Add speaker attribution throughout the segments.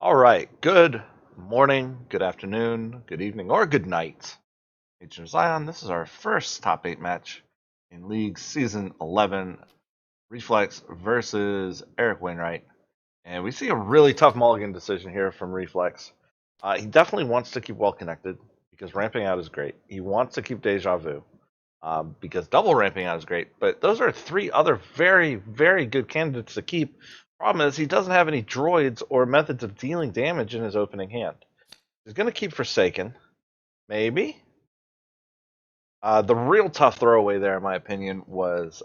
Speaker 1: All right. Good morning, good afternoon, good evening, or good night. Agent of Zion, this is our first top 8 match in League Season 11, Reflex versus Eric Wainwright. And we see a really tough mulligan decision here from Reflex. He definitely wants to keep well connected because ramping out is great. He wants to keep Deja Vu because double ramping out is great. But those are three other very, very good candidates to keep. Problem is, he doesn't have any droids or methods of dealing damage in his opening hand. He's going to keep Forsaken, maybe. The real tough throwaway there, in my opinion, was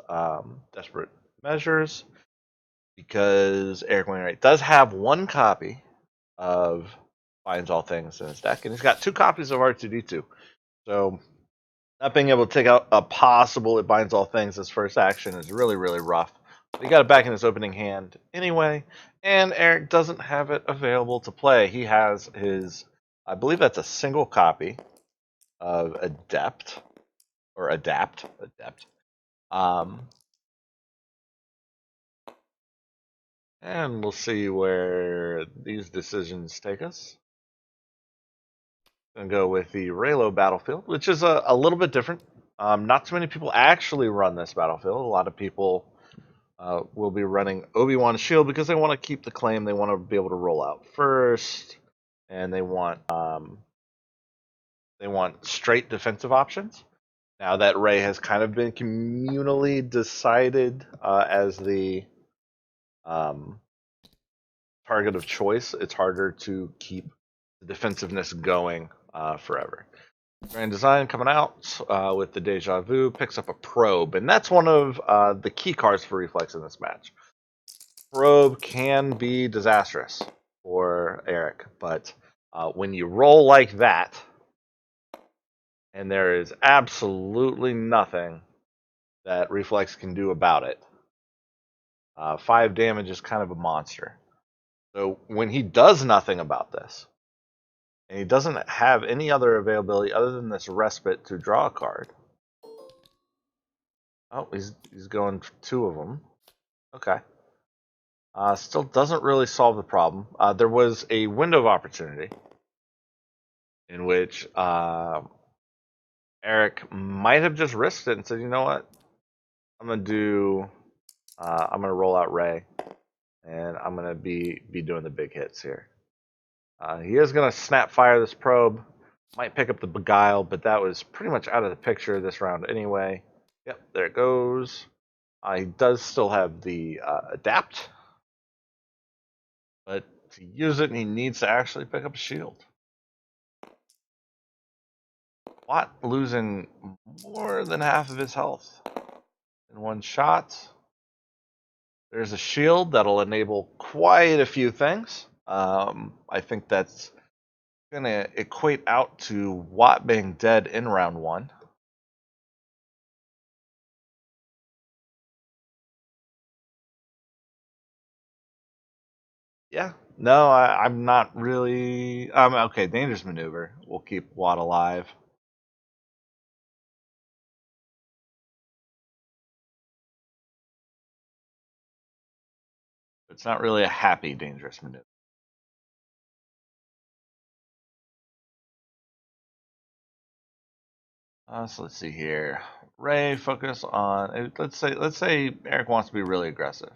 Speaker 1: Desperate Measures, because Eric Wainwright does have one copy of Finds All Things in his deck, and he's got two copies of R2D2. So not being able to take out a possible It Binds All Things as first action is really, really rough. But he got it back in his opening hand anyway, and Eric doesn't have it available to play. He has his, I believe that's a single copy of Adept, or Adept. Um, and we'll see where these decisions take us. Gonna go with the Reylo battlefield, which is a little bit different. Not too many people actually run this battlefield. A lot of people will be running Obi-Wan's shield because they want to keep the claim. They want to be able to roll out first, and they want straight defensive options. Now that Rey has kind of been communally decided as the target of choice, it's harder to keep the defensiveness going forever. Grand Design coming out with the Deja Vu picks up a probe, and that's one of the key cards for Reflex in this match. Probe can be disastrous for Eric, but when you roll like that, and there is absolutely nothing that Reflex can do about it, 5 damage is kind of a monster. So when he does nothing about this, and he doesn't have any other availability other than this respite to draw a card. Oh, he's going for 2 of them. Okay. Still doesn't really solve the problem. There was a window of opportunity in which Eric might have just risked it and said, "You know what? I'm gonna roll out Rey, and I'm gonna be doing the big hits here." He is gonna snap fire this probe. Might pick up the Beguile, but that was pretty much out of the picture this round anyway. Yep, there it goes. He does still have the Adapt, but to use it, he needs to actually pick up a shield. Watt losing more than half of his health in one shot. There's a shield that'll enable quite a few things. I think that's going to equate out to Watt being dead in round 1. Yeah, no, I'm not really. Okay, dangerous maneuver. We'll keep Watt alive. It's not really a happy dangerous maneuver. So let's see here. Rey, focus on. Let's say Eric wants to be really aggressive.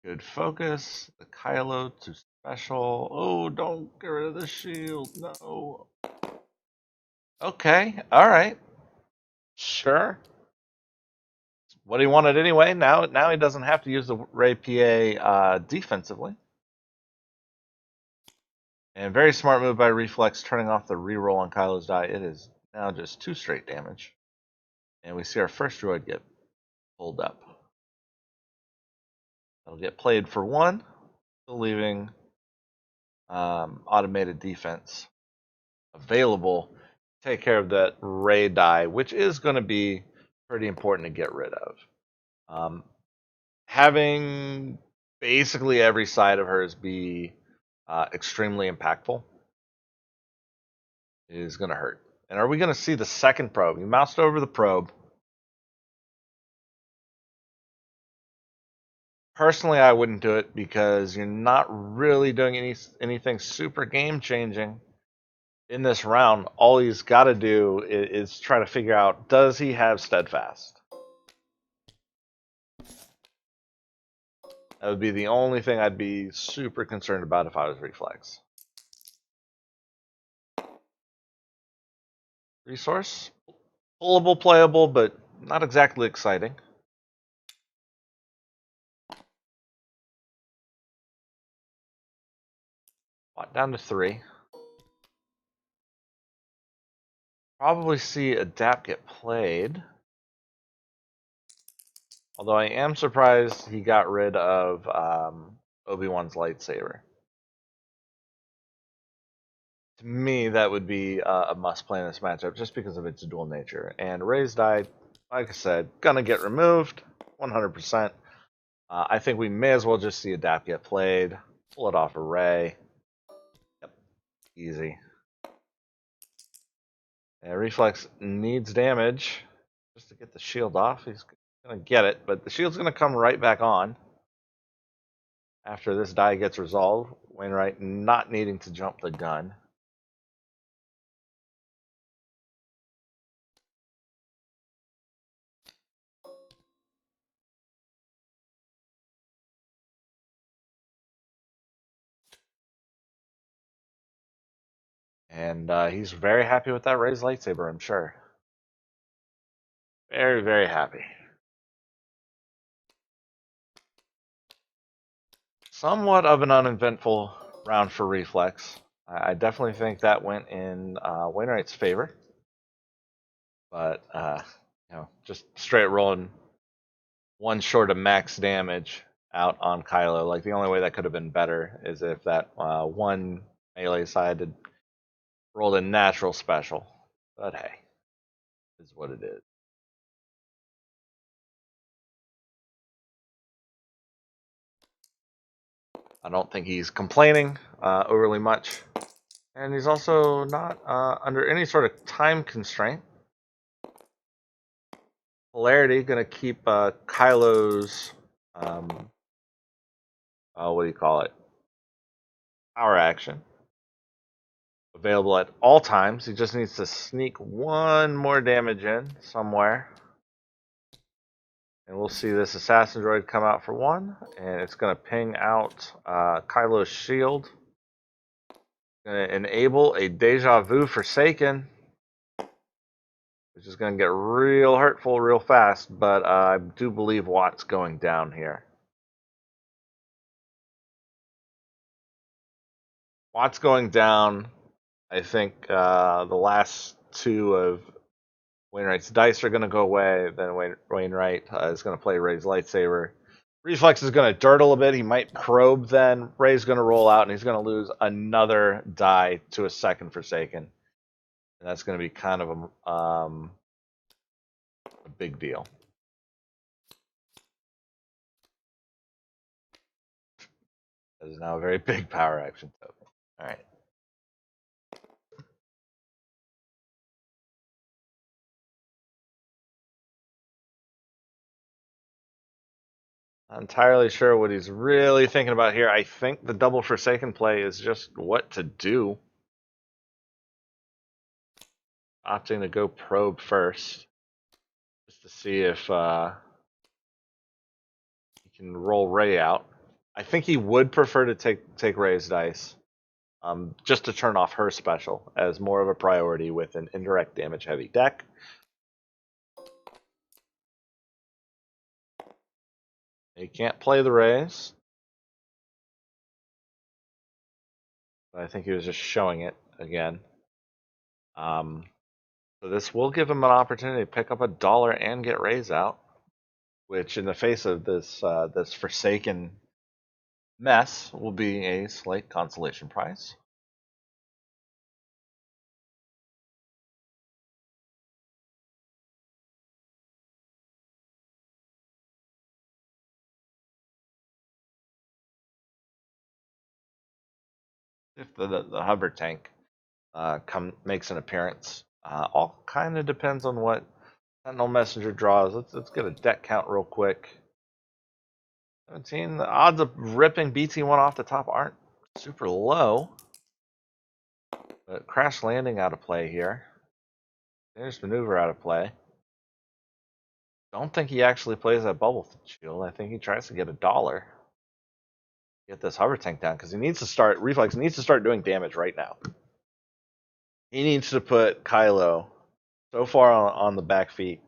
Speaker 1: Good focus. The Kylo to special. Oh, don't get rid of the shield. No. Okay. All right. Sure. What he wanted anyway. Now he doesn't have to use the Rey PA defensively. And very smart move by Reflex, turning off the reroll on Kylo's die. It is now just 2 straight damage. And we see our first droid get pulled up. That'll get played for 1, still leaving automated defense available to take care of that Rey die, which is going to be pretty important to get rid of. Having basically every side of hers be extremely impactful is going to hurt. And are we going to see the second probe? You moused over the probe. Personally, I wouldn't do it because you're not really doing anything super game changing in this round. All he's got to do is try to figure out, does he have steadfast? That would be the only thing I'd be super concerned about if I was Reflex. Resource? Pullable, playable, but not exactly exciting. Down to 3. Probably see Adapt get played. Although I am surprised he got rid of Obi-Wan's lightsaber. To me, that would be a must-play in this matchup just because of its dual nature. And Rey's die, like I said, gonna get removed, 100%. I think we may as well just see Adapt get played, pull it off of Rey. Yep, easy. And Reflex needs damage just to get the shield off. He's gonna get it, but the shield's gonna come right back on after this die gets resolved. Wainwright not needing to jump the gun. And he's very happy with that Rey's lightsaber, I'm sure. Very, very happy. Somewhat of an uneventful round for Reflex. I definitely think that went in Wainwright's favor. But, just straight rolling one short of max damage out on Kylo. Like, the only way that could have been better is if that one melee side had rolled a natural special. But hey, is what it is. I don't think he's complaining overly much. And he's also not under any sort of time constraint. Polarity going to keep Kylo's, what do you call it? Power action available at all times. He just needs to sneak one more damage in somewhere. And we'll see this assassin droid come out for 1, and it's going to ping out Kylo's shield. Going to enable a deja vu Forsaken, which is going to get real hurtful real fast, but I do believe Wiwwt's going down here. Wiwwt's going down. I think the last 2 of Wainwright's dice are going to go away. Then Wainwright is going to play Rey's lightsaber. Reflex is going to dirtle a bit. He might probe then. Rey's going to roll out, and he's going to lose another die to a second Forsaken. And that's going to be kind of a big deal. That is now a very big power action token. All right. Not entirely sure what he's really thinking about here. I think the double Forsaken play is just what to do. Opting to go probe first, just to see if he can roll Rey out. I think he would prefer to take Rey's dice, just to turn off her special as more of a priority with an indirect damage heavy deck. He can't play the Reys, but I think he was just showing it again. So this will give him an opportunity to pick up $1 and get Reys out, which in the face of this this Forsaken mess will be a slight consolation prize. If the hover tank makes an appearance, all kind of depends on what Sentinel Messenger draws. Let's get a deck count real quick. 17. The odds of ripping BT1 off the top aren't super low. But crash landing out of play here. There's maneuver out of play. Don't think he actually plays that bubble shield. I think he tries to get $1. Get this hover tank down because he needs to start. Reflex needs to start doing damage right now. He needs to put Kylo so far on the back feet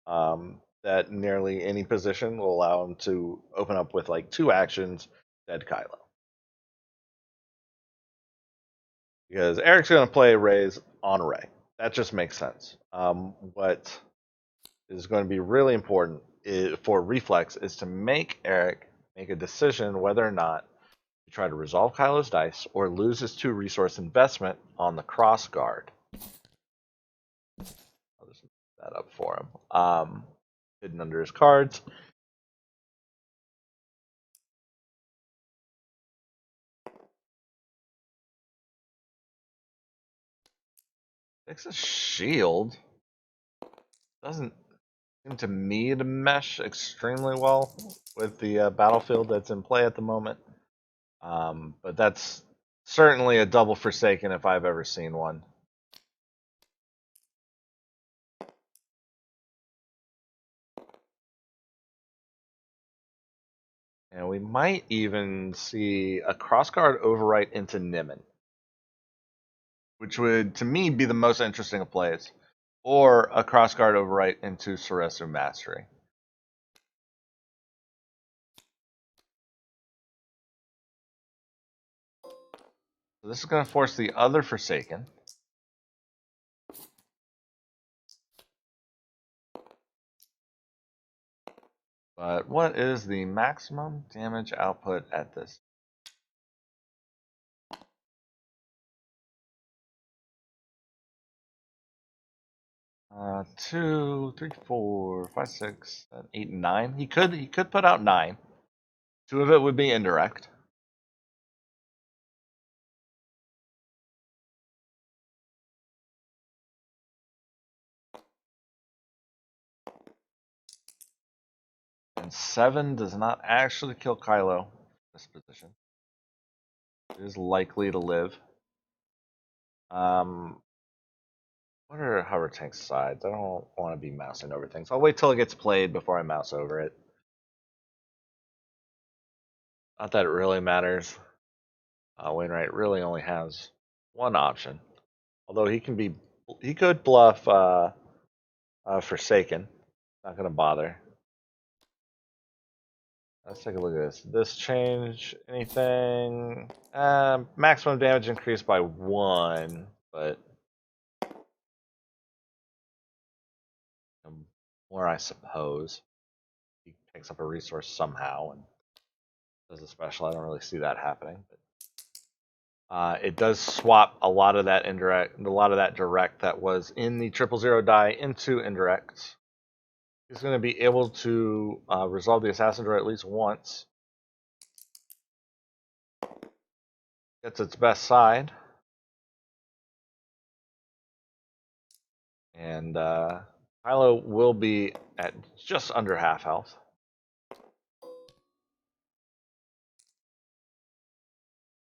Speaker 1: that nearly any position will allow him to open up with like 2 actions, dead Kylo. Because Eric's going to play Rey's on Rey. That just makes sense. What is going to be really important for Reflex is to make Eric make a decision whether or not to try to resolve Kylo's dice or lose his 2 resource investment on the cross guard. I'll just move that up for him. Hidden under his cards. Takes a shield. Doesn't seem to me to mesh extremely well with the battlefield that's in play at the moment. But that's certainly a double Forsaken if I've ever seen one. And we might even see a crossguard overwrite into Nimmin, which would, to me, be the most interesting of plays. Or a crossguard overwrite into Ceresu Mastery. So this is going to force the other Forsaken. But what is the maximum damage output at this? Two, three, 4, 5, 6, 7, 8, 9. He could put out 9. 2 of it would be indirect. And 7 does not actually kill Kylo in this position. It is likely to live. What are hover tank's sides? I don't want to be mousing over things. I'll wait till it gets played before I mouse over it. Not that it really matters. Wainwright really only has one option. Although he could bluff Forsaken. Not gonna bother. Let's take a look at this. This change anything? Maximum damage increased by 1, but more, I suppose. He picks up a resource somehow and does a special. I don't really see that happening. But, it does swap a lot of that direct that was in the 000 die into indirects. He's going to be able to resolve the assassin draw at least once. Gets its best side. And Kylo will be at just under half health.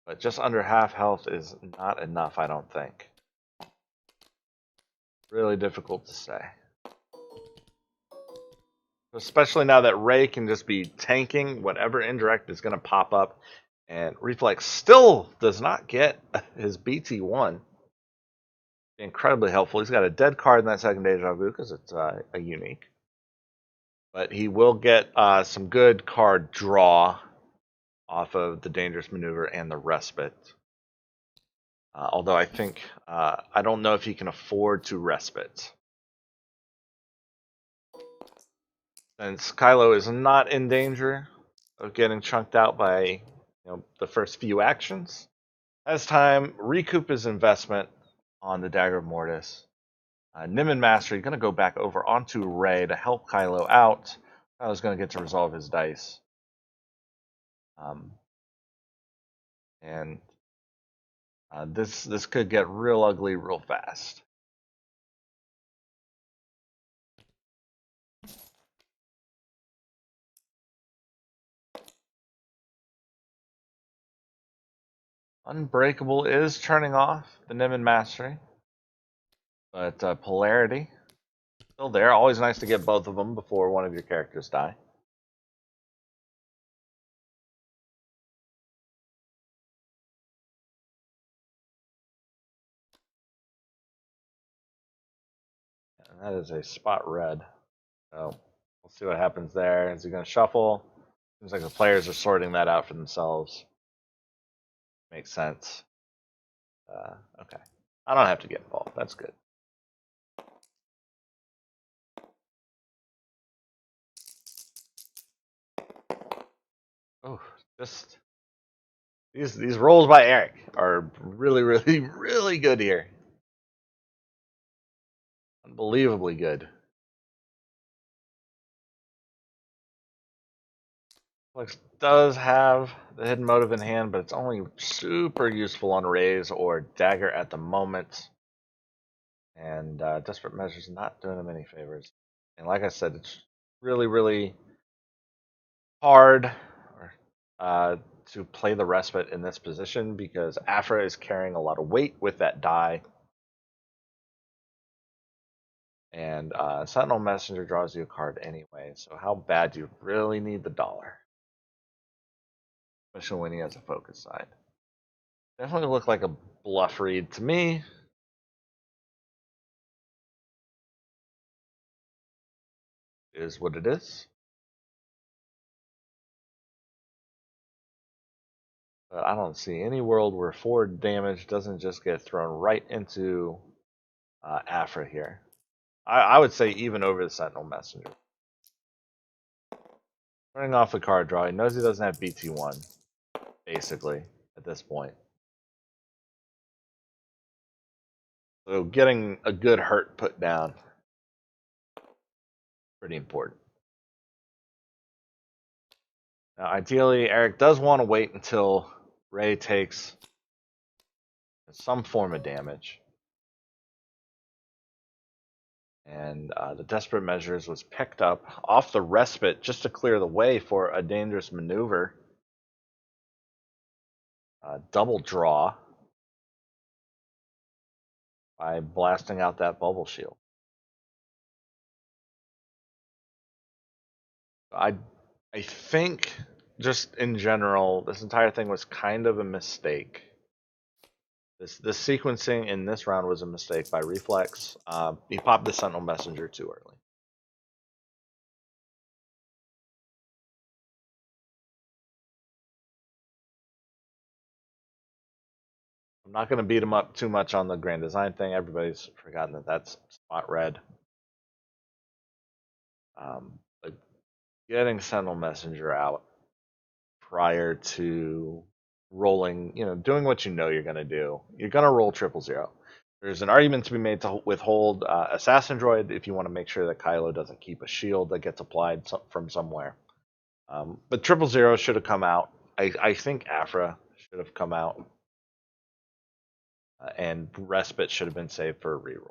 Speaker 1: But just under half health is not enough, I don't think. Really difficult to say. Especially now that Rey can just be tanking whatever indirect is going to pop up. And Reflex still does not get his BT1. Incredibly helpful. He's got a dead card in that second Deja Vu because it's a unique. But he will get some good card draw off of the dangerous maneuver and the respite. Although I think, I don't know if he can afford to respite. Since Kylo is not in danger of getting chunked out by the first few actions, has time recoup his investment on the Dagger of Mortis. Nimmin Mastery going to go back over onto Rey to help Kylo out. Kylo's going to get to resolve his dice. And this could get real ugly real fast. Unbreakable is turning off the Niven Mastery, but Polarity still there. Always nice to get both of them before one of your characters die. And that is a spot red. So we'll see what happens there. Is he going to shuffle? Seems like the players are sorting that out for themselves. Makes sense. Okay. I don't have to get involved. That's good. Oh, just these rolls by Eric are really, really, really good here. Unbelievably good. Reflex does have the hidden motive in hand, but it's only super useful on Raise or Dagger at the moment. And Desperate Measures not doing him any favors. And like I said, it's really, really hard to play the Respite in this position because Aphra is carrying a lot of weight with that die. And Sentinel Messenger draws you a card anyway, so how bad do you really need the dollar? Especially when he has a focus side. Definitely look like a bluff read to me. Is what it is. But I don't see any world where 4 damage doesn't just get thrown right into Aphra here. I would say even over the Sentinel Messenger. Turning off the card draw, he knows he doesn't have BT1, basically, at this point. So getting a good hurt put down, pretty important. Now, ideally, Eric does want to wait until Ray takes some form of damage. And the Desperate Measures was picked up off the Respite just to clear the way for a dangerous maneuver. Double draw by blasting out that bubble shield. I think just in general, this entire thing was kind of a mistake. This sequencing in this round was a mistake by Reflex. He popped the Sentinel Messenger too early. I'm not going to beat him up too much on the grand design thing. Everybody's forgotten that that's spot red. But getting Sentinel Messenger out prior to rolling, doing what you know you're going to do. You're going to roll 000. There's an argument to be made to withhold Assassin Droid if you want to make sure that Kylo doesn't keep a shield that gets applied from somewhere. But 000 should have come out. I think Aphra should have come out. And Respite should have been saved for a reroll.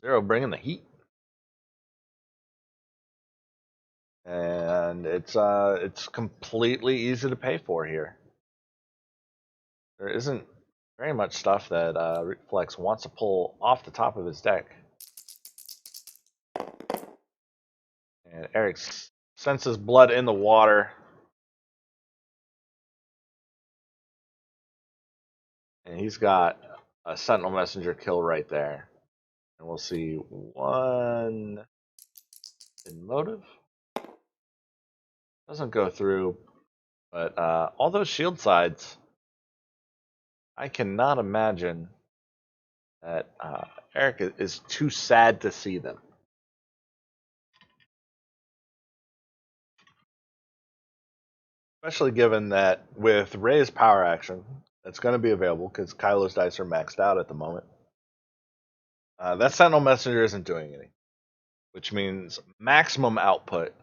Speaker 1: Zero bringing the heat. And it's completely easy to pay for here. There isn't very much stuff that Reflex wants to pull off the top of his deck. And Eric senses blood in the water. And he's got a Sentinel Messenger kill right there. And we'll see one in motive. Doesn't go through. But all those shield sides, I cannot imagine that Eric is too sad to see them. Especially given that with Rey's power action, that's going to be available because Kylo's dice are maxed out at the moment. That Sentinel Messenger isn't doing anything, which means maximum output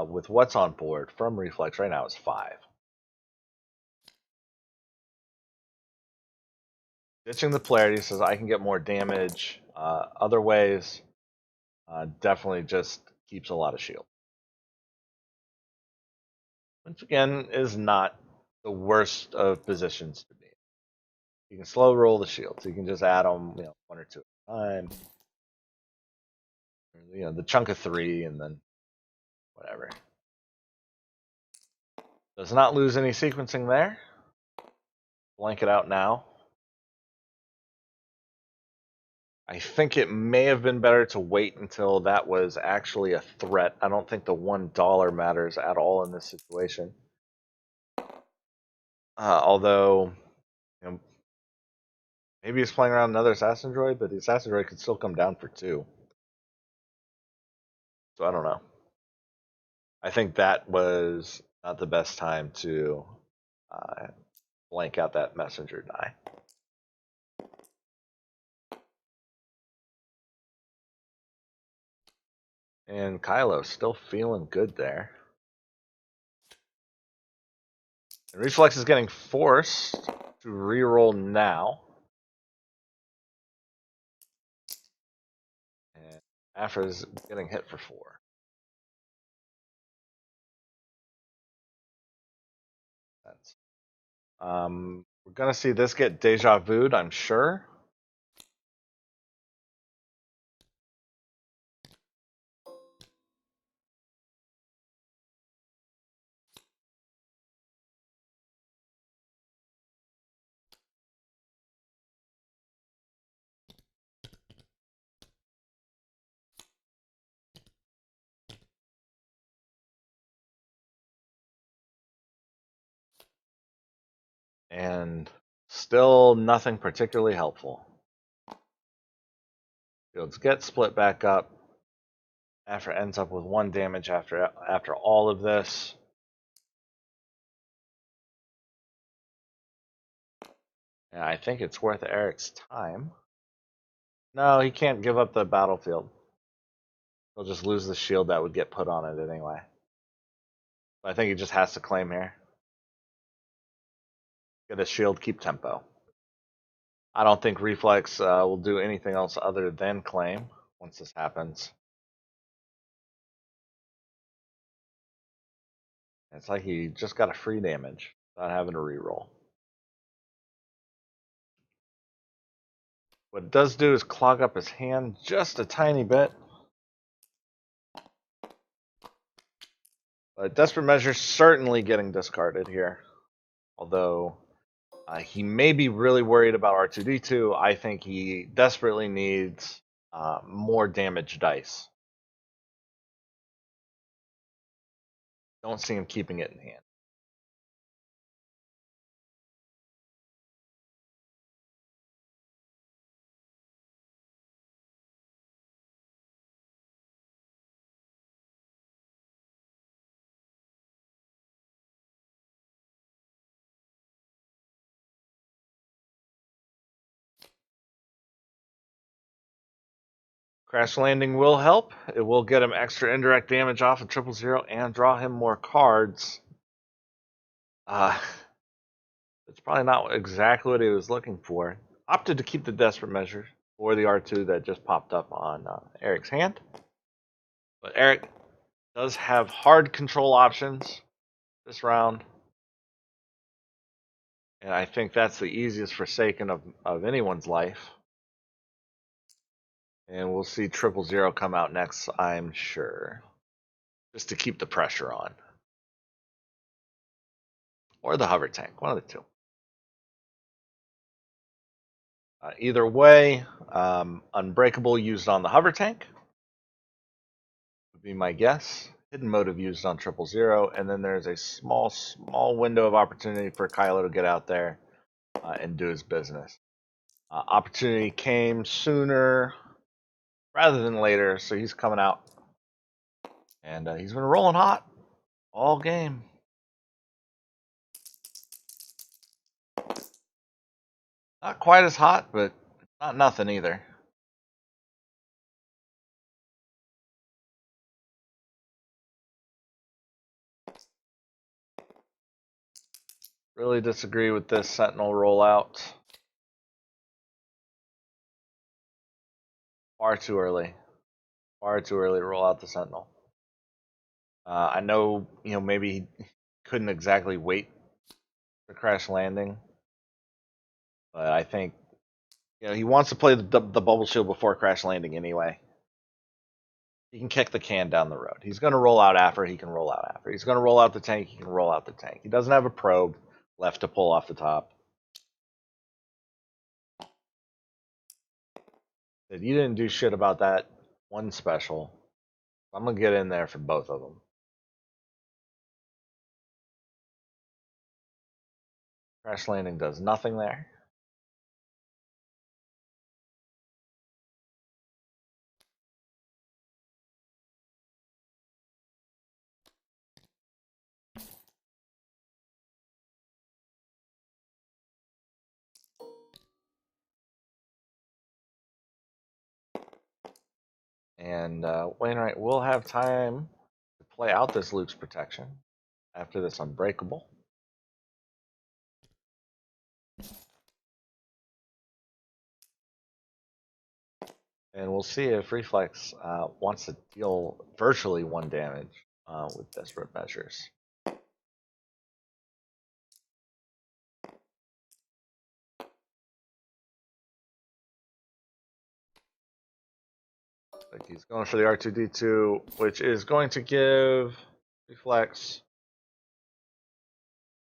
Speaker 1: with what's on board from Reflex right now is 5. Ditching the polarity says I can get more damage other ways. Definitely just keeps a lot of shield. which again is not the worst of positions to be. You can slow roll the shields. You can just add them, one or two at a time. The chunk of 3 and then whatever. Does not lose any sequencing there. Blank it out now. I think it may have been better to wait until that was actually a threat. I don't think the $1 matters at all in this situation. Although, maybe he's playing around another assassin droid, but the assassin droid could still come down for 2. So I don't know. I think that was not the best time to blank out that messenger die. And Kylo's still feeling good there. And Reflex is getting forced to reroll now. And Aphra is getting hit for 4. We're going to see this get deja vu'd, I'm sure. And still nothing particularly helpful. Fields get split back up. Aphra ends up with 1 damage after all of this. And I think it's worth Eric's time. No, he can't give up the battlefield. He'll just lose the shield that would get put on it anyway. I think he just has to claim here. Get a shield, keep tempo. I don't think Reflex will do anything else other than claim once this happens. It's like he just got a free damage without having to reroll. What it does do is clog up his hand just a tiny bit. But Desperate Measure certainly getting discarded here. Although he may be really worried about R2-D2. I think he desperately needs more damage dice. Don't see him keeping it in hand. Crash Landing will help. It will get him extra indirect damage off of 000 and draw him more cards. It's probably not exactly what he was looking for. Opted to keep the Desperate Measure for the R2 that just popped up on Eric's hand. But Eric does have hard control options this round. And I think that's the easiest forsaken of anyone's life. And we'll see 000 come out next, I'm sure. Just to keep the pressure on. Or the hover tank, one of the two. Either way, Unbreakable used on the hover tank would be my guess. Hidden Motive used on 000, and then there's a small window of opportunity for Kylo to get out there and do his business. Opportunity came sooner rather than later, so he's coming out. And he's been rolling hot all game. Not quite as hot, but not nothing either. Really disagree with this Sentinel rollout. Far too early. Far too early to roll out the Sentinel. I know, maybe he couldn't exactly wait for crash landing, but I think he wants to play the bubble shield before crash landing anyway. He can kick the can down the road. He's going to roll out Aphra. He can roll out Aphra. He's going to roll out the tank. He can roll out the tank. He doesn't have a probe left to pull off the top. You didn't do shit about that one special. I'm going to get in there for both of them. Crash landing does nothing there. And Wainwright will have time to play out this Luke's protection after this unbreakable. And we'll see if Reflex wants to deal virtually 1 damage with Desperate Measures. Like he's going for the R2D2, which is going to give Reflex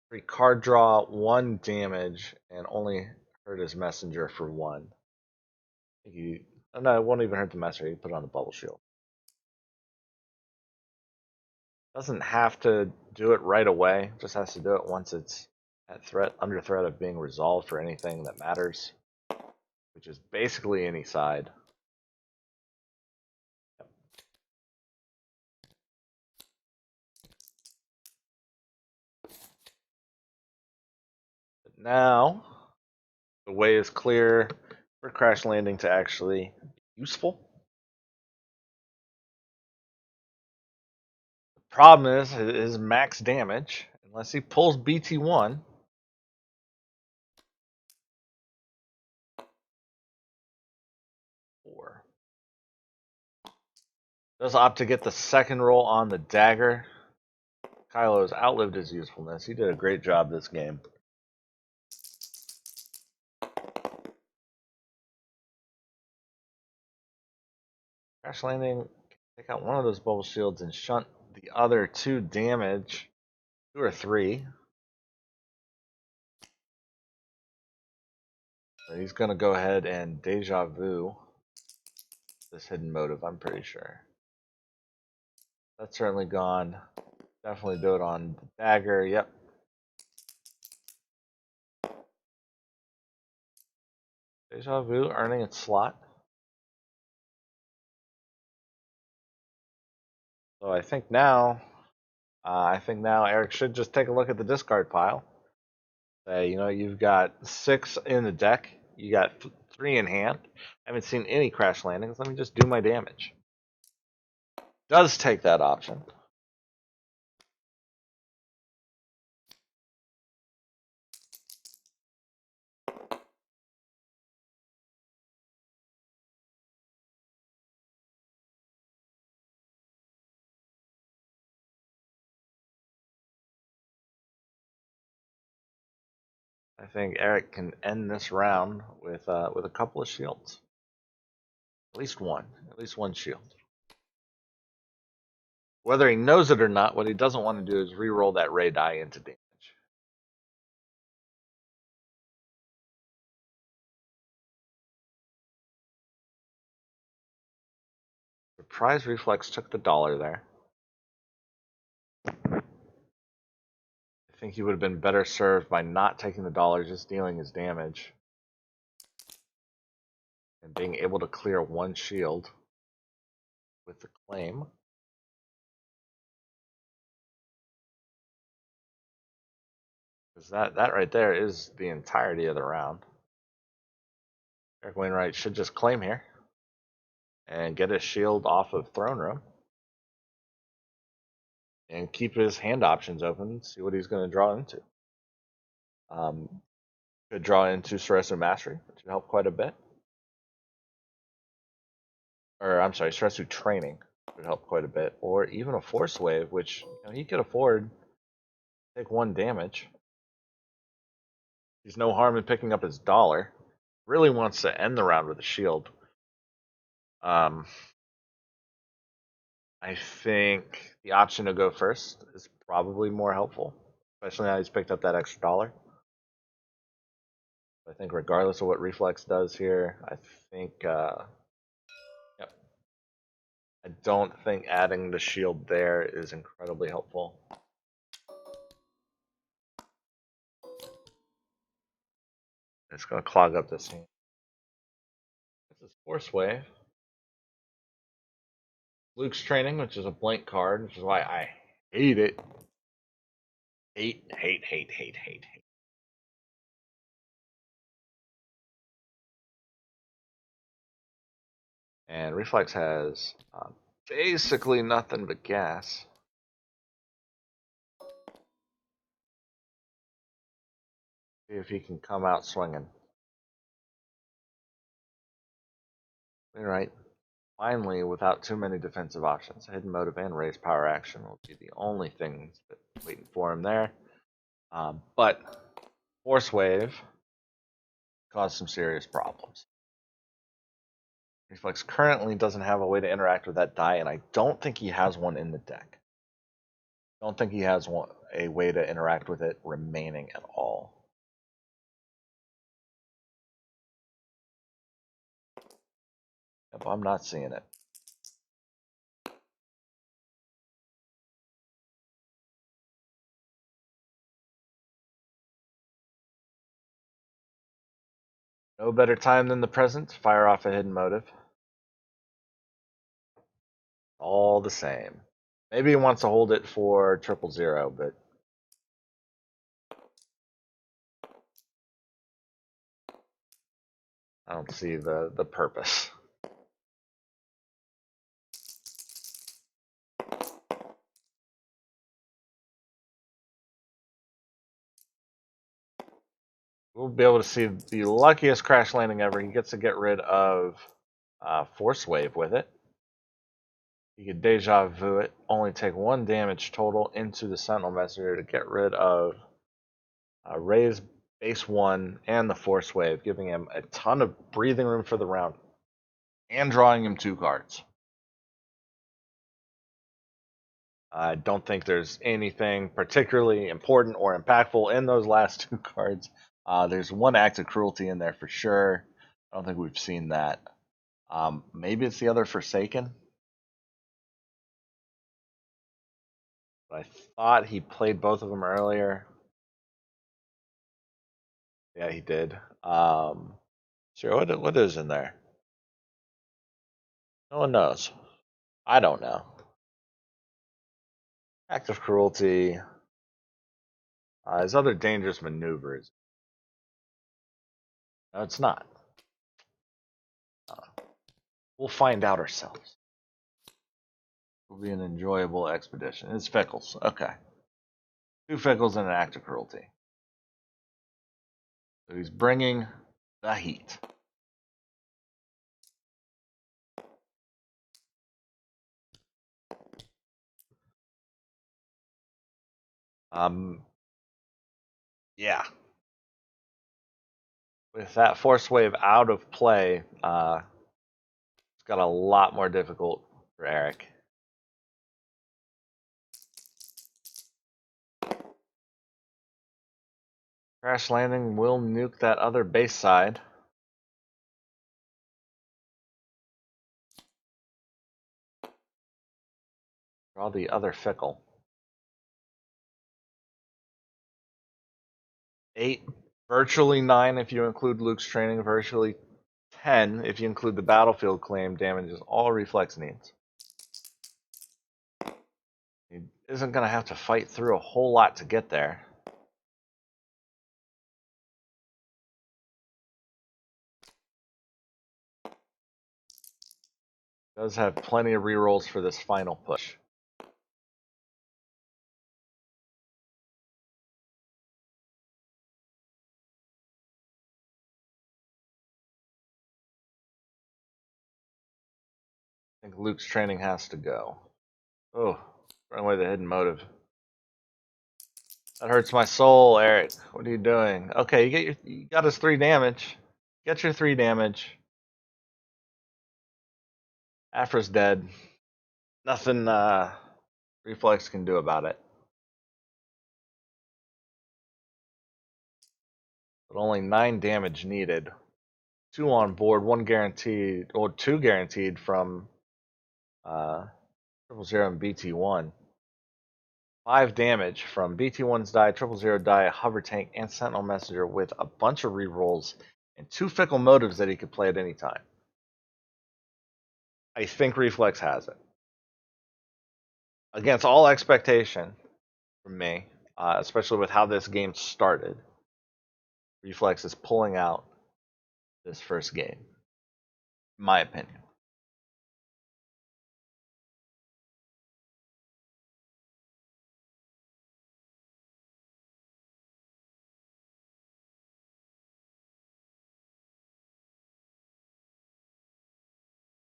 Speaker 1: free card draw 1 damage and only hurt his messenger for 1. No, it won't even hurt the messenger. You put it on the bubble shield. Doesn't have to do it right away. Just has to do it once it's at under threat of being resolved for anything that matters, which is basically any side. But now the way is clear for crash landing to actually be useful. The problem is his max damage, unless he pulls BT1. Does opt to get the second roll on the dagger. Kylo has outlived his usefulness. He did a great job this game. Crash landing, take out one of those bubble shields and shunt the other 2 damage. 2 or 3. So he's going to go ahead and deja vu this hidden motive, I'm pretty sure. That's certainly gone. Definitely do it on the dagger, yep. Deja vu earning its slot. So I think now Eric should just take a look at the discard pile. Say, you've got 6 in the deck. You got 3 in hand. I haven't seen any crash landings. Let me just do my damage. Does take that option. I think Eric can end this round with a couple of shields. At least one shield. Whether he knows it or not, what he doesn't want to do is re-roll that Rey die into damage. Surprise Reflex took the dollar there. I think he would have been better served by not taking the dollar, just dealing his damage. And being able to clear 1 shield with the claim. Because that right there is the entirety of the round. Eric Wainwright should just claim here and get his shield off of Throne Room and keep his hand options open, see what he's going to draw into. Could draw into Soresu Mastery, which would help quite a bit. Or, I'm sorry, Soresu Training would help quite a bit. Or even a Force Wave, which he could afford Take 1 damage. There's no harm in picking up his dollar. Really wants to end the round with a shield. I think the option to go first is probably more helpful, especially now he's picked up that extra dollar. I think regardless of what Reflex does here, I think, yep. I don't think adding the shield there is incredibly helpful. It's going to clog up this hand. This is Force Wave. Luke's Training, which is a blank card, which is why I hate it. Hate. And Reflex has basically nothing but gas. See if he can come out swinging. Alright. Finally, without too many defensive options, Hidden Motive and Raise Power Action will be the only things that waiting for him there. But Force Wave caused some serious problems. Reflex currently doesn't have a way to interact with that die, and I don't think he has one in the deck. I don't think he has a way to interact with it remaining at all. Yep, I'm not seeing it. No better time than the present to fire off a Hidden Motive. All the same. Maybe he wants to hold it for 000, but I don't see the purpose. We'll be able to see the luckiest crash landing ever. He gets to get rid of Force Wave with it. He could Deja Vu it, only take 1 damage total into the Sentinel Messenger to get rid of Raise base 1 and the Force Wave, giving him a ton of breathing room for the round and drawing him 2 cards. I don't think there's anything particularly important or impactful in those last 2 cards. There's 1 act of cruelty in there for sure. I don't think we've seen that. Maybe it's the other Forsaken. But I thought he played both of them earlier. Yeah, he did. Sure, what is in there? No one knows. I don't know. Act of cruelty. His other dangerous maneuvers. No, it's not. We'll find out ourselves. It'll be an enjoyable expedition. It's Fickles. Okay. 2 Fickles and an act of cruelty. So he's bringing the heat. Yeah. With that Force Wave out of play, it's got a lot more difficult for Eric. Crash Landing will nuke that other base side. Draw the other Fickle. 8, virtually 9 if you include Luke's Training, virtually 10 if you include the Battlefield Claim, damages all Reflex needs. He isn't going to have to fight through a whole lot to get there. Does have plenty of rerolls for this final push. I think Luke's Training has to go. Oh, throwing away the Hidden Motive. That hurts my soul, Eric. What are you doing? Okay, you got us 3 damage. Get your 3 damage. Aphra's dead. Nothing Reflex can do about it. But only 9 damage needed. 2 on board, 1 guaranteed, or 2 guaranteed from 000 and BT1. 5 damage from BT1's die, 000 die, Hover Tank, and Sentinel Messenger with a bunch of rerolls and 2 Fickle Motives that he could play at any time. I think Reflex has it. Against all expectation from me, especially with how this game started, Reflex is pulling out this first game, in my opinion.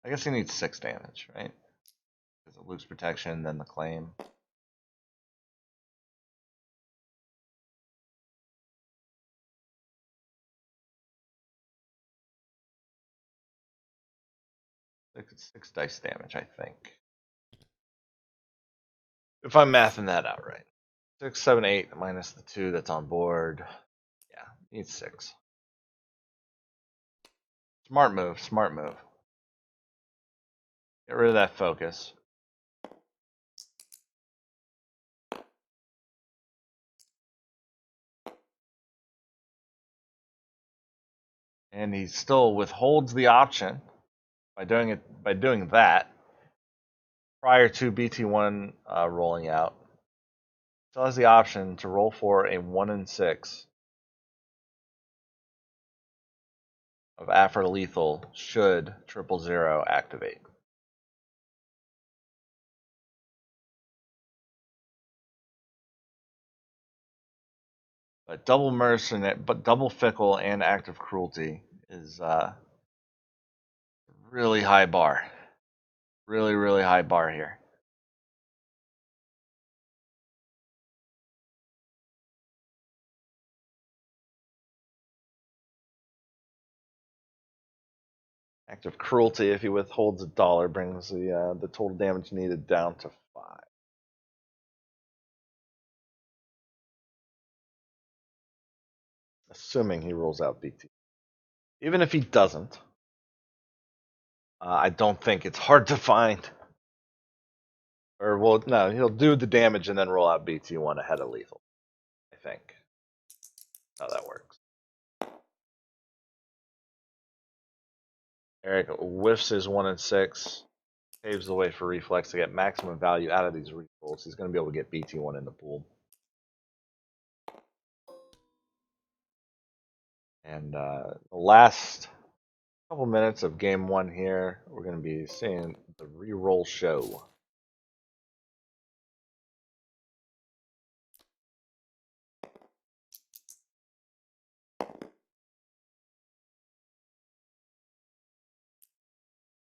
Speaker 1: I guess he needs 6 damage, right? Because of Luke's protection, then the claim. Six dice damage, I think. If I'm mathing that out right. 6, 7, 8 minus the 2 that's on board. Yeah, needs 6. Smart move, smart move. Get rid of that focus. And he still withholds the option by doing that prior to BT1 rolling out. Still has the option to roll for a 1 in 6 of Aphra lethal should 000 activate. But double fickle and active cruelty is really high bar. Really, really high bar here. Active cruelty, if he withholds $1, brings the total damage needed down to 5. Assuming he rolls out BT. Even if he doesn't, I don't think it's hard to find. Or, well, no, he'll do the damage and then roll out BT1 ahead of lethal. I think. That's how that works. Eric whiffs his 1 in 6. Paves the way for Reflex to get maximum value out of these rerolls. He's going to be able to get BT1 in the pool. And the last couple minutes of game 1 here, we're going to be seeing the reroll show.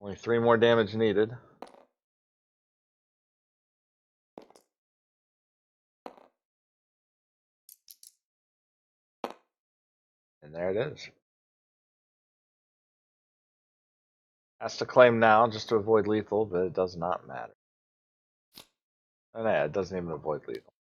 Speaker 1: Only 3 more damage needed. And there it is. Has to claim now just to avoid lethal, but it does not matter. Oh, yeah, it doesn't even avoid lethal.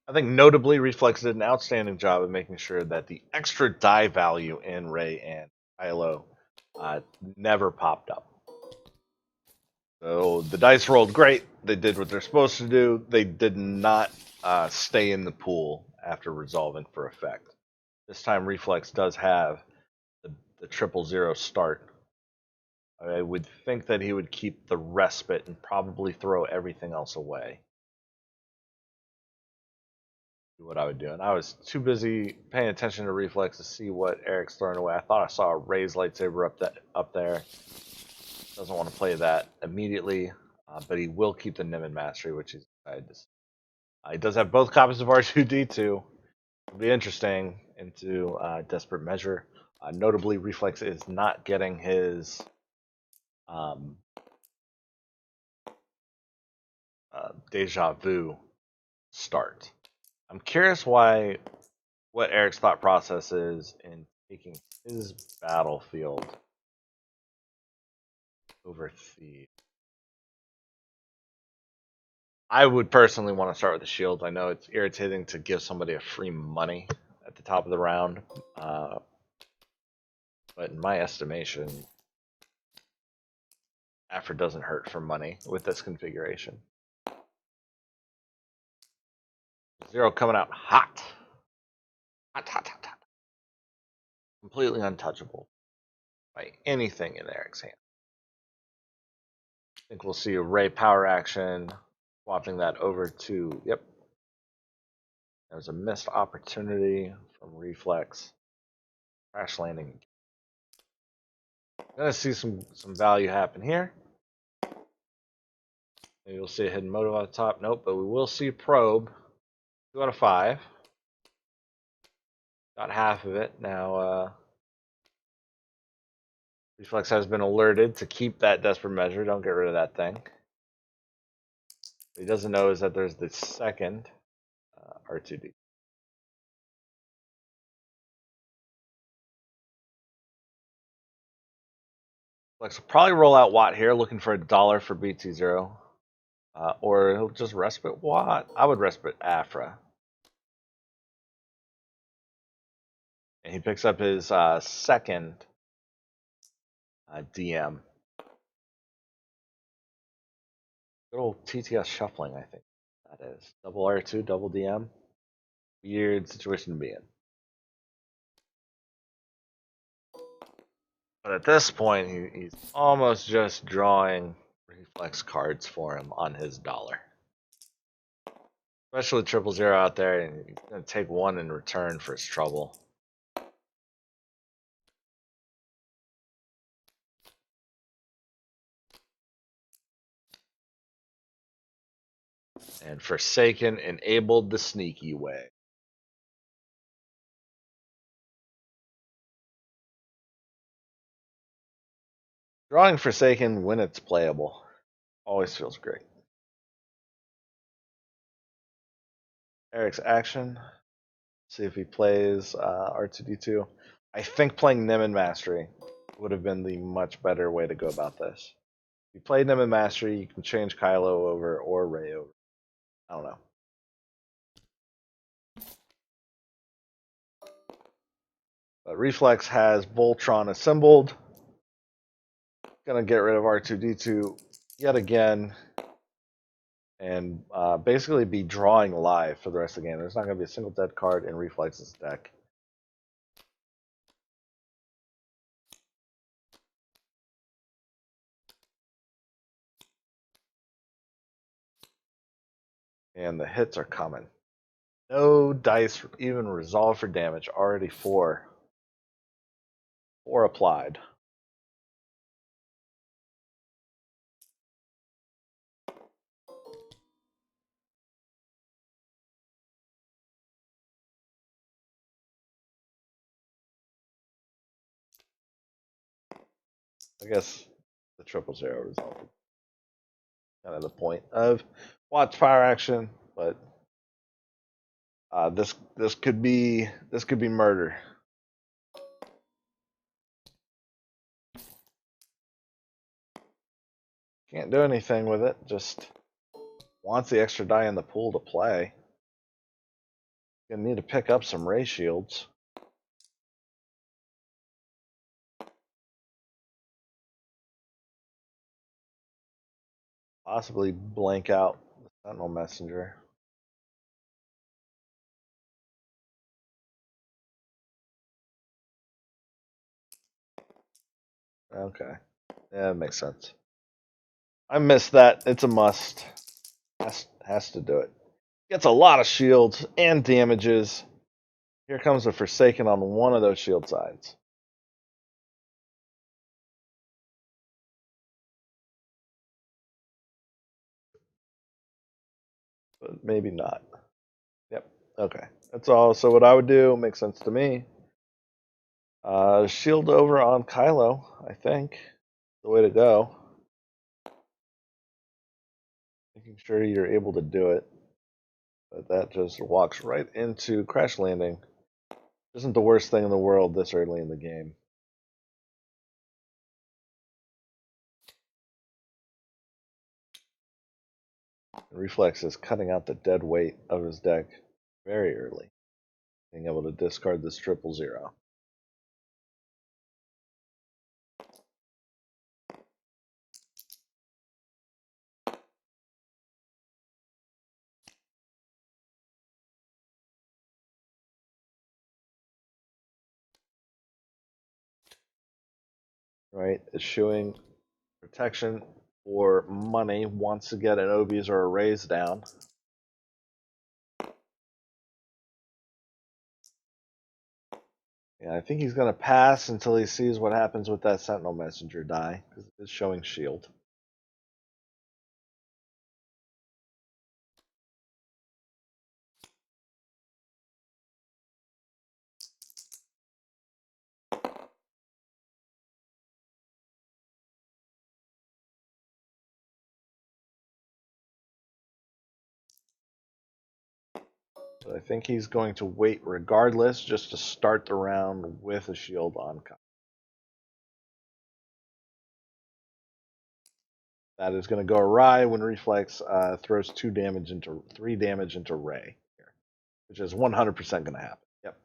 Speaker 1: I think notably, Reflex did an outstanding job of making sure that the extra die value in Rey and Reylo never popped up. So the dice rolled great. They did what they're supposed to do. They did not stay in the pool after resolving for effect. This time, Reflex does have the the 000 start. I would think that he would keep the respite and probably throw everything else away. What I would do, and I was too busy paying attention to Reflex to see what Eric's throwing away. I thought I saw a Ray's lightsaber up there. Doesn't want to play that immediately, but he will keep the Nimin Mastery, which he's excited to see. He does have both copies of R2D2. It'll be interesting into Desperate Measure. Notably, Reflex is not getting his Deja Vu start. I'm curious what Eric's thought process is in taking his battlefield over Thieves. I would personally want to start with the shield. I know it's irritating to give somebody a free money at the top of the round, but in my estimation, Aphra doesn't hurt for money with this configuration. Zero coming out hot. Hot, hot, hot, hot. Completely untouchable by anything in Eric's hand. I think we'll see a Ray power action, swapping that over to, yep. There's a missed opportunity from Reflex. Crash landing. Gonna see some value happen here. Maybe we'll see a hidden motive on the top. Nope, but we will see probe. 2 out of 5. Got half of it. Now, Reflex has been alerted to keep that Desperate Measure. Don't get rid of that thing. What he doesn't know is that there's the second R2D. Reflex will probably roll out Watt here, looking for $1 for BT0. Or he'll just respite Watt. I would respite Aphra. And he picks up his second DM. Good old TTS shuffling, I think that is. Double R2, double DM. Weird situation to be in. But at this point, he's almost just drawing Reflex cards for him on his $1. Especially with 000 out there, and he's going to take one in return for his trouble. And Forsaken enabled the sneaky way. Drawing Forsaken when it's playable always feels great. Eric's action. See if he plays R2D2. I think playing Nimin Mastery would have been the much better way to go about this. If you play Nimin Mastery, you can change Kylo over or Rey over. I don't know. But Reflex has Voltron assembled. Gonna get rid of R2D2 yet again, and basically be drawing live for the rest of the game. There's not gonna be a single dead card in Reflex's deck. And the hits are coming. No dice even resolved for damage. Already 4. 4 applied. I guess the 000 resolved. Kind of the point of Watt's power action, but this could be murder. Can't do anything with it. Just wants the extra die in the pool to play. Gonna need to pick up some Ray shields. Possibly blank out the Sentinel Messenger. Okay. Yeah, that makes sense. I missed that. It's a must. Has to do it. Gets a lot of shields and damages. Here comes the Forsaken on one of those shield sides. But maybe not. Yep. Okay. That's all. So what I would do makes sense to me. Shield over on Kylo, I think. The way to go. Making sure you're able to do it. But that just walks right into crash landing. Isn't the worst thing in the world this early in the game. Reflex is cutting out the dead weight of his deck very early, being able to discard this 000. Right? Eschewing protection or money wants to get an Obies or a raise down. Yeah, I think he's going to pass until he sees what happens with that Sentinel Messenger die, because it is showing shield. So I think he's going to wait regardless, just to start the round with a shield on. That is going to go awry when Reflex throws 3 damage into Rey, here, which is 100% going to happen. Yep.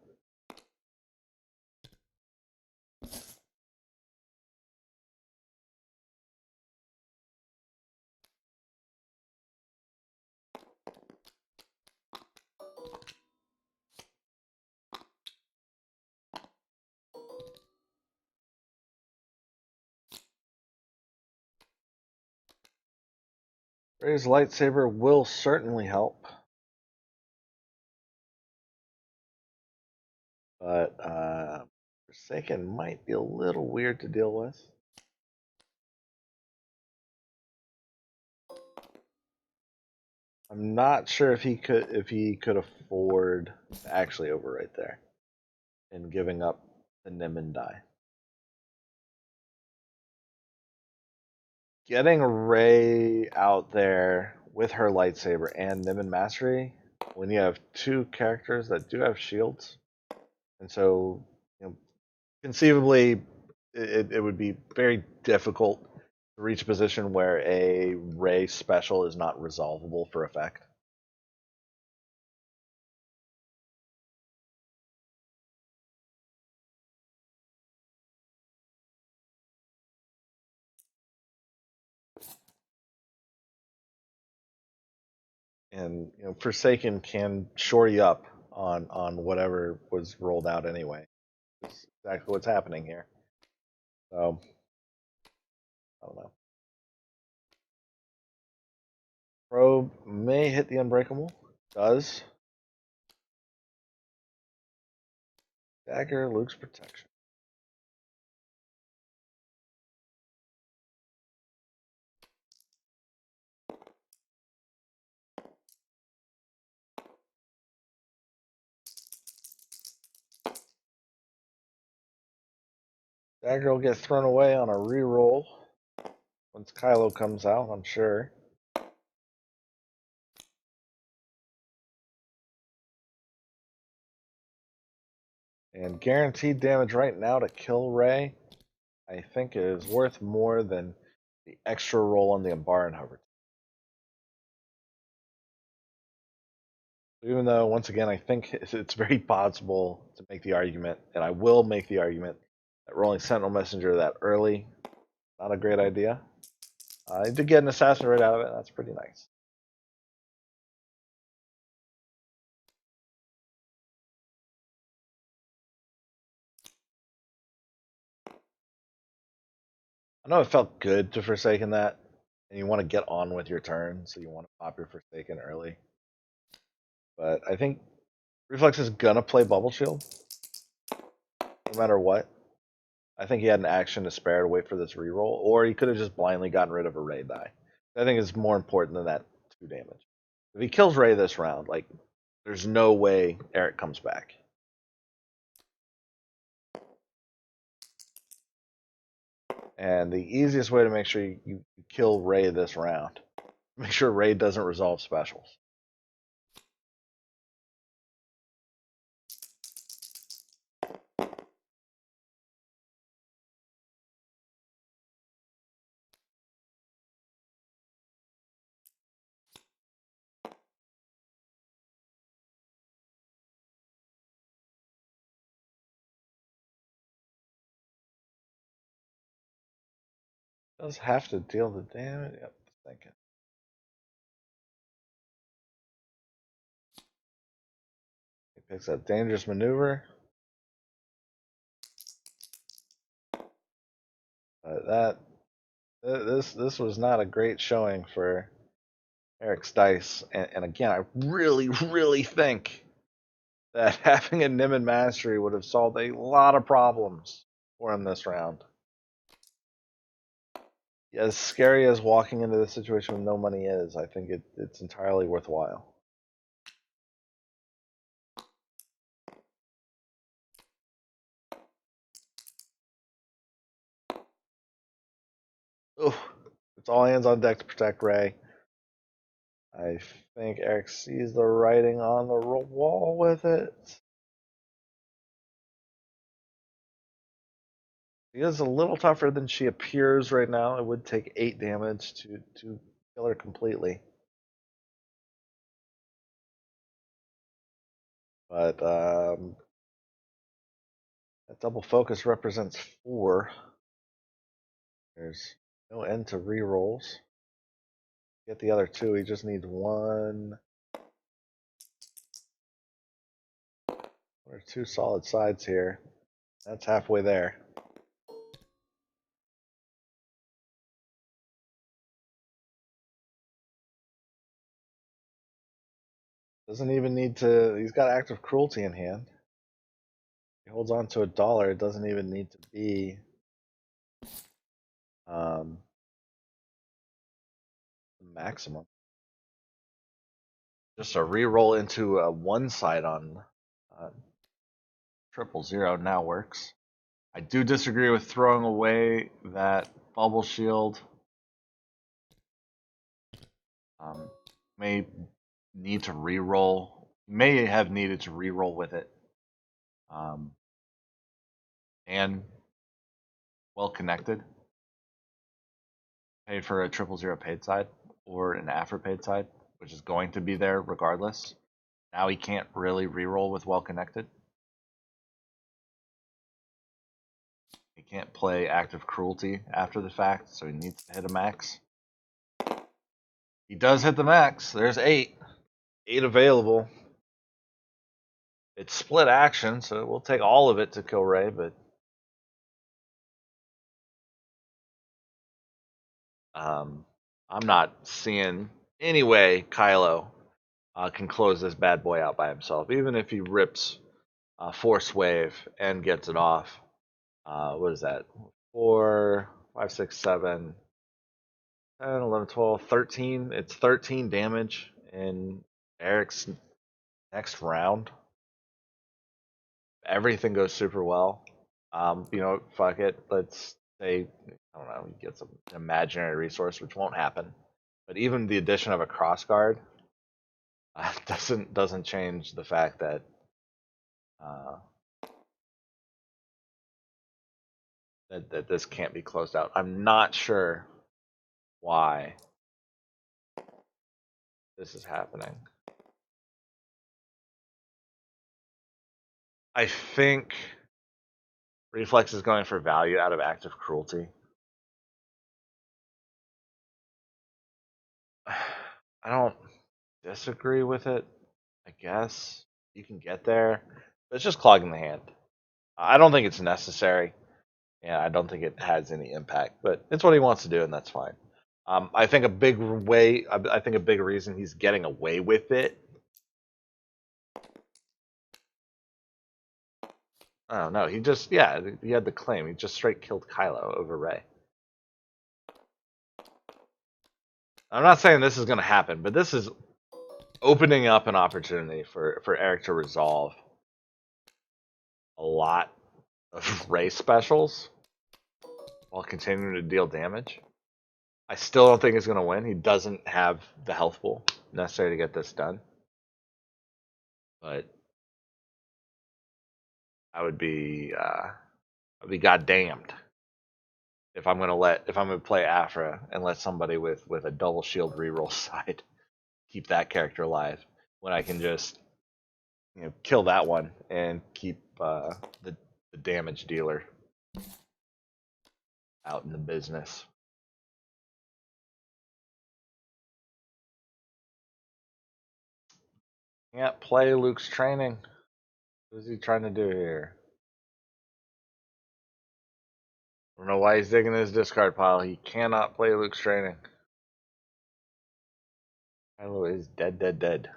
Speaker 1: Rey's lightsaber will certainly help, but Forsaken might be a little weird to deal with. I'm not sure if he could afford to actually overwrite there and giving up the Nimin die. Getting Rey out there with her lightsaber and Nimin Mastery when you have 2 characters that do have shields, and so conceivably it would be very difficult to reach a position where a Rey special is not resolvable for effect. And Forsaken can shore you up on whatever was rolled out anyway. That's exactly what's happening here. So I don't know. Probe may hit the Unbreakable. Does. Dagger, Luke's protection. Dagger will get thrown away on a reroll once Kylo comes out, I'm sure. And guaranteed damage right now to kill Rey, I think is worth more than the extra roll on the Umbaran Hover. Even though, once again, I think it's very possible to make the argument, and I will make the argument, that rolling Sentinel Messenger that early, not a great idea. I did get an Assassin right out of it. That's pretty nice. I know it felt good to Forsaken that, and you want to get on with your turn, so you want to pop your Forsaken early. But I think Reflex is gonna play Bubble Shield, no matter what. I think he had an action to spare to wait for this reroll, or he could have just blindly gotten rid of a Ray die. I think it's more important than that 2 damage. If he kills Ray this round, like, there's no way Eric comes back. And the easiest way to make sure you kill Ray this round, make sure Ray doesn't resolve specials. Does have to deal the damage. Yep, thinking. He picks up dangerous maneuver. But this was not a great showing for Eric's dice. And again, I really think that having a Nimmin Mastery would have solved a lot of problems for him this round. As scary as walking into this situation with no money is, I think it's entirely worthwhile. Ooh, it's all hands on deck to protect Ray. I think Eric sees the writing on the wall with it. She is a little tougher than she appears right now. It would take 8 damage to kill her completely. But that double focus represents 4. There's no end to rerolls. Get the other 2. He just needs 1 or 2 solid sides here. That's halfway there. Doesn't even need to. He's got active cruelty in hand. He holds on to $1. It doesn't even need to be maximum. Just a reroll into a 1 side on 000 now works. I do disagree with throwing away that bubble shield. May need to reroll. May have needed to reroll with it. And well connected. Pay for a 000 paid side or an Aphra paid side, which is going to be there regardless. Now he can't really reroll with well connected. He can't play active cruelty after the fact, so he needs to hit a max. He does hit the max. There's 8. 8 available. It's split action, so we'll take all of it to kill Ray, but I'm not seeing any way Kylo can close this bad boy out by himself, even if he rips Force Wave and gets it off. What is that? 4, 5, 6, 7, 10, 11, 12, 13. It's 13 damage in Eric's next round. Everything goes super well. Fuck it. Let's say, I don't know, he gets an imaginary resource, which won't happen. But even the addition of a cross guard doesn't change the fact that that this can't be closed out. I'm not sure why this is happening. I think Reflex is going for value out of active cruelty. I don't disagree with it. I guess you can get there, but it's just clogging the hand. I don't think it's necessary. and I don't think it has any impact. But it's what he wants to do, and that's fine. I think a big way, I think a big reason he's getting away with it. Oh no, he just he had the claim. He just straight killed Kylo over Rey. I'm not saying this is going to happen, but this is opening up an opportunity for Eric to resolve a lot of Rey specials while continuing to deal damage. I still don't think he's going to win. He doesn't have the health pool necessary to get this done. But I would be goddamned if I'm gonna play Aphra and let somebody with a double shield reroll side keep that character alive when I can just kill that one and keep the damage dealer out in the business. Can't play Luke's training. What is he trying to do here? I don't know why he's digging his discard pile. He cannot play Luke's training. Reylo is dead.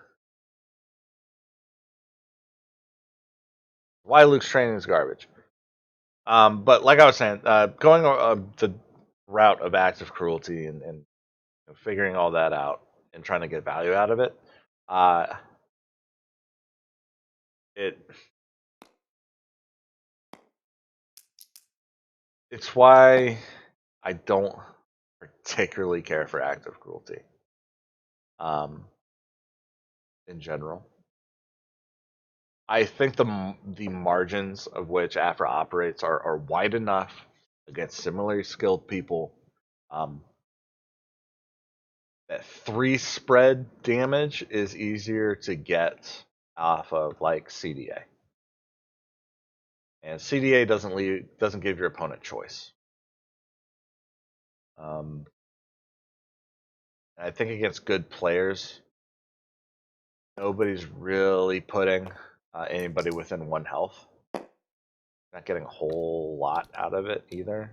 Speaker 1: Why Luke's training is garbage. But like I was saying, going the route of active cruelty and figuring all that out and trying to get value out of it, it's why I don't particularly care for active cruelty. In general, I think the margins of which Aphra operates are wide enough against similarly skilled people. That 3 spread damage is easier to get off of like CDA. And CDA doesn't give your opponent choice. I think against good players, nobody's really putting anybody within 1 health. Not getting a whole lot out of it either.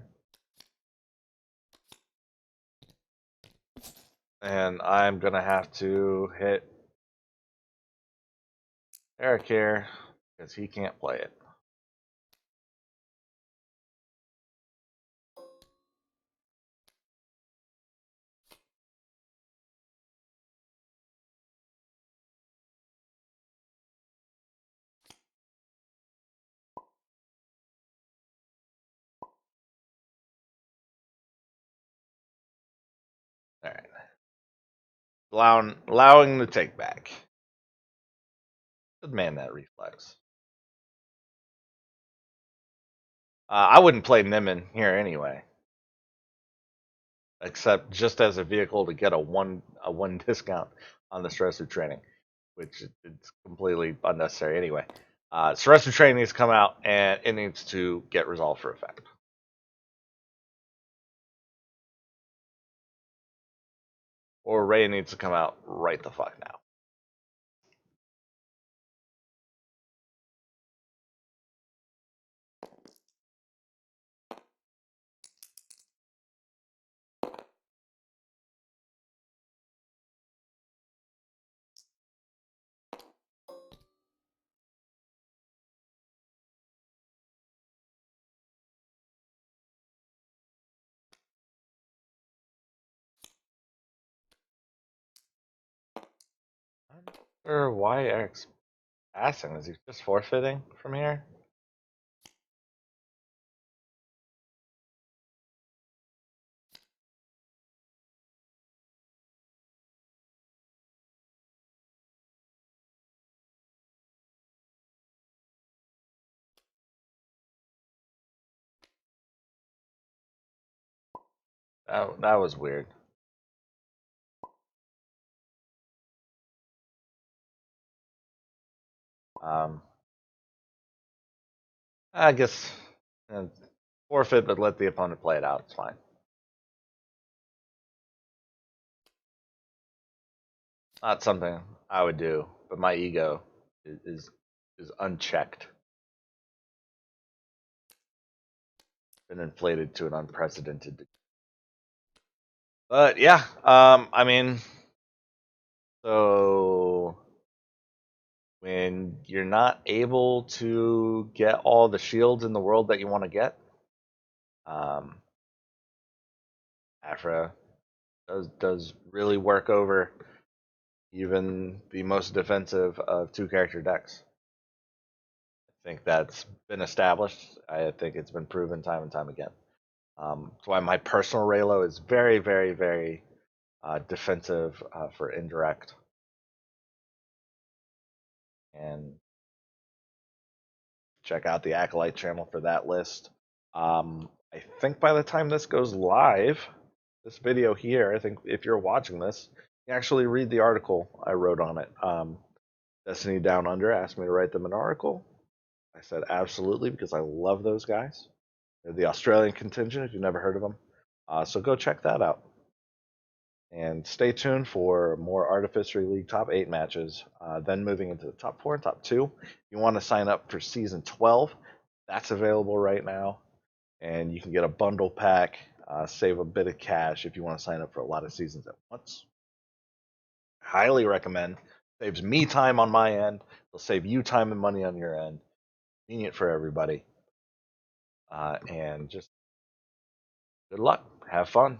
Speaker 1: And I'm gonna have to hit Eric here because he can't play it. All right. Allowing the take back. Good man, that reflex. I wouldn't play Nimin here anyway, except just as a vehicle to get a one discount on the stressor training, which it's completely unnecessary anyway. Stressor training needs to come out and it needs to get resolved for effect. Or Rey needs to come out right the fuck now. I'm not sure why Eric's passing. Is he just forfeiting from here? That was weird. I guess forfeit, but let the opponent play it out. It's fine. Not something I would do, but my ego is unchecked. been inflated to an unprecedented degree. But yeah, I mean, so when you're not able to get all the shields in the world that you want to get, um, Aphra does really work over even the most defensive of two character decks. I think that's been established. I think it's been proven time and time again. That's why my personal Reylo is very, very, very defensive for indirect. And check out the Acolyte channel for that list. I think by the time this goes live, this video here, I think if you're watching this, you actually read the article I wrote on it. Destiny Down Under asked me to write them an article. I said absolutely because I love those guys. They're the Australian contingent if you've never heard of them. So go check that out. And stay tuned for more Artificery League top 8 matches. Then moving into the top 4 and top 2. You want to sign up for season 12. That's available right now. And you can get a bundle pack, save a bit of cash if you want to sign up for a lot of seasons at once. Highly recommend. Saves me time on my end. It'll save you time and money on your end. Convenient for everybody. And just good luck. Have fun.